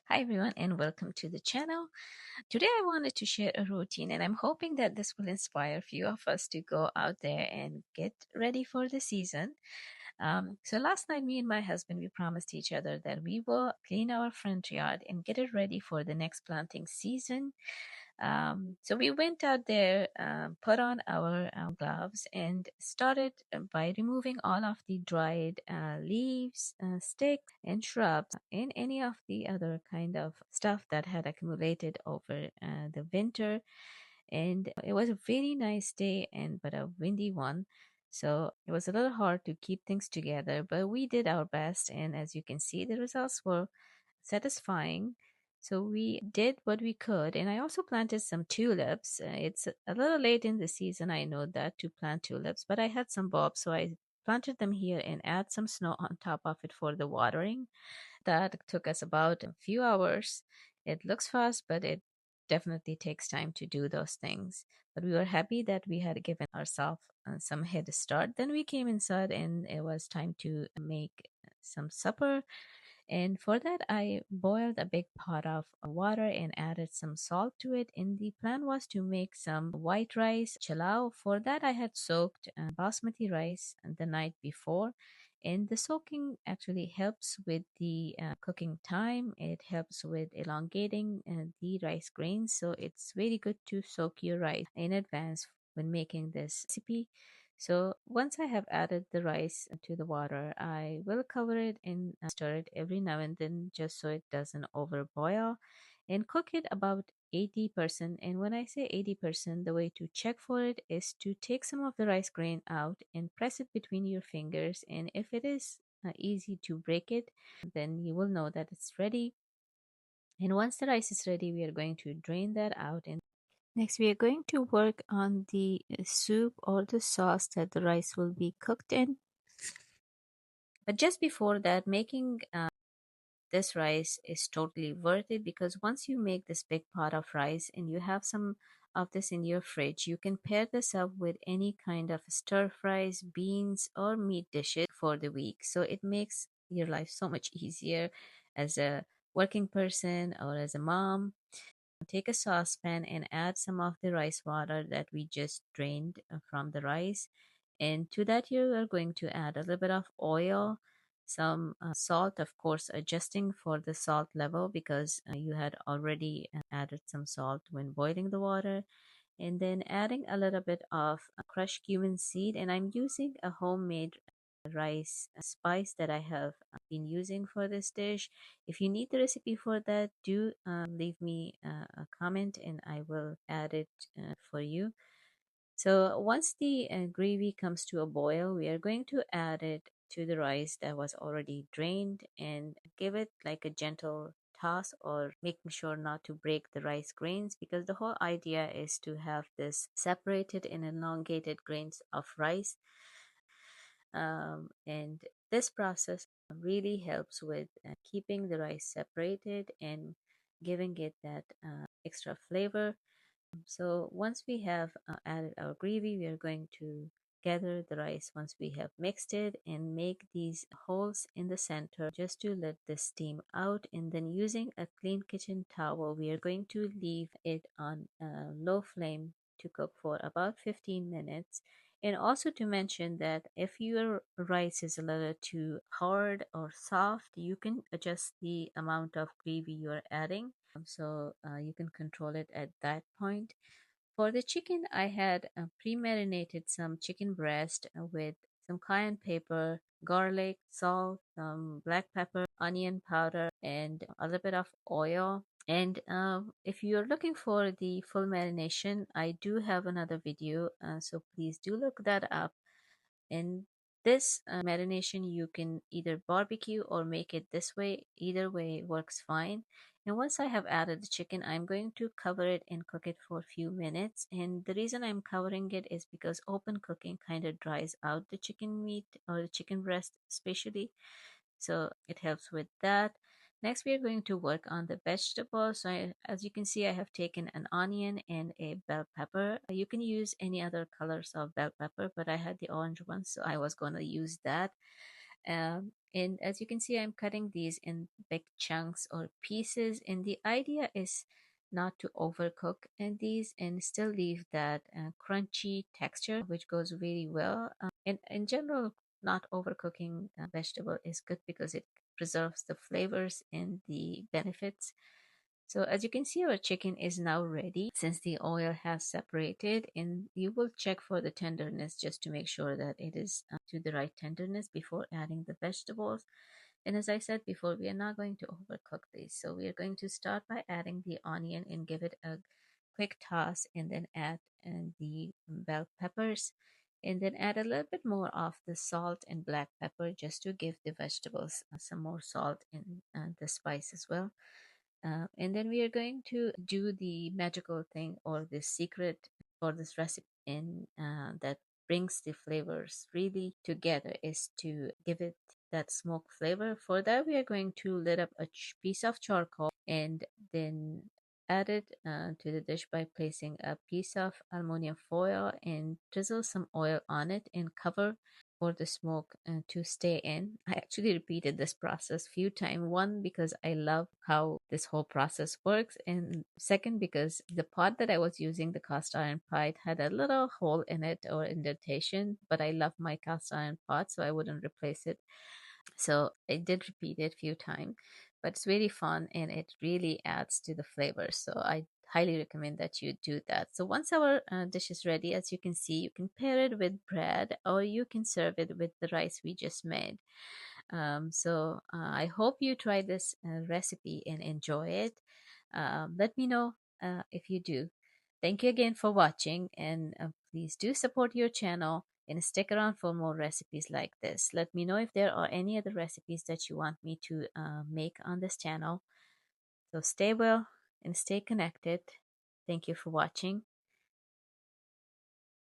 Hi everyone and welcome to the channel. Today I wanted to share a routine and I'm hoping that this will inspire a few of us to go out there and get ready for the season. So last night me and my husband we promised each other that we will clean our front yard and get it ready for the next planting season. So we went out there, put on our gloves, and started by removing all of the dried leaves, sticks, and shrubs, and any of the other kind of stuff that had accumulated over the winter. And it was a very nice day, and but a windy one. So it was a little hard to keep things together, but we did our best. And as you can see, the results were satisfying. So we did what we could, and I also planted some tulips. It's a little late in the season, I know that, to plant tulips, but I had some bulbs, so I planted them here and add some snow on top of it for the watering. That took us about a few hours. It looks fast, but it definitely takes time to do those things. But we were happy that we had given ourselves some head start. Then we came inside, and it was time to make some supper. And for that, I boiled a big pot of water and added some salt to it. And the plan was to make some white rice, challow. For that, I had soaked basmati rice the night before. And the soaking actually helps with the cooking time. It helps with elongating the rice grains. So it's very good to soak your rice in advance when making this recipe. So once I have added the rice to the water, I will cover it and stir it every now and then just so it doesn't overboil, and cook it about 80%. And when I say 80%, the way to check for it is to take some of the rice grain out and press it between your fingers. And if it is easy to break it, then you will know that it's ready. And once the rice is ready, we are going to drain that out. And next, we are going to work on the soup or the sauce that the rice will be cooked in. But just before that, making this rice is totally worth it, because once you make this big pot of rice and you have some of this in your fridge, you can pair this up with any kind of stir fries, beans, or meat dishes for the week. So it makes your life so much easier as a working person or as a mom. Take a saucepan and add some of the rice water that we just drained from the rice. And to that, you are going to add a little bit of oil, some salt, of course, adjusting for the salt level, because you had already added some salt when boiling the water. And then adding a little bit of crushed cumin seed. And I'm using a homemade rice spice that I have been using for this dish. If you need the recipe for that, do leave me a comment and I will add it for you. So once the gravy comes to a boil, we are going to add it to the rice that was already drained and give it like a gentle toss, or making sure not to break the rice grains, because the whole idea is to have this separated and elongated grains of rice. And this process really helps with keeping the rice separated and giving it that extra flavor. So once we have added our gravy, we are going to gather the rice once we have mixed it and make these holes in the center just to let the steam out. And then using a clean kitchen towel, we are going to leave it on a low flame to cook for about 15 minutes. And also to mention that if your rice is a little too hard or soft, you can adjust the amount of gravy you're adding, so you can control it at that point. For the chicken, I had pre-marinated some chicken breast with some cayenne pepper, garlic, salt, some black pepper, onion powder, and a little bit of oil. And if you're looking for the full marination, I do have another video, so please do look that up. And this marination, you can either barbecue or make it this way. Either way works fine. And once I have added the chicken, I'm going to cover it and cook it for a few minutes. And the reason I'm covering it is because open cooking kind of dries out the chicken meat or the chicken breast, especially. So it helps with that. Next, we are going to work on the vegetables. So as you can see, I have taken an onion and a bell pepper. You can use any other colors of bell pepper, but I had the orange one, so I was going to use that. And as you can see, I'm cutting these in big chunks or pieces. And the idea is not to overcook in these and still leave that crunchy texture, which goes very well. And in general, not overcooking vegetable is good because it preserves the flavors and the benefits. So as you can see, our chicken is now ready since the oil has separated, and you will check for the tenderness just to make sure that it is to the right tenderness before adding the vegetables. And as I said before, we are not going to overcook these. So we are going to start by adding the onion and give it a quick toss, and then add the bell peppers, and then add a little bit more of the salt and black pepper just to give the vegetables some more salt and the spice as well. And then we are going to do the magical thing or the secret for this recipe in that brings the flavors really together is to give it that smoke flavor. For that, we are going to lit up a piece of charcoal and then add it to the dish by placing a piece of aluminum foil and drizzle some oil on it and cover for the smoke to stay in. I actually repeated this process few times. One, because I love how this whole process works, and second, because the pot that I was using, the cast iron pot, had a little hole in it or indentation. But I love my cast iron pot, so I wouldn't replace it. So I did repeat it a few times, but it's really fun and it really adds to the flavor. So I highly recommend that you do that. So once our dish is ready, as you can see, you can pair it with bread or you can serve it with the rice we just made. I hope you try this recipe and enjoy it. Let me know if you do. Thank you again for watching, and please do support your channel and stick around for more recipes like this. Let me know if there are any other recipes that you want me to make on this channel. So stay well and stay connected. Thank you for watching.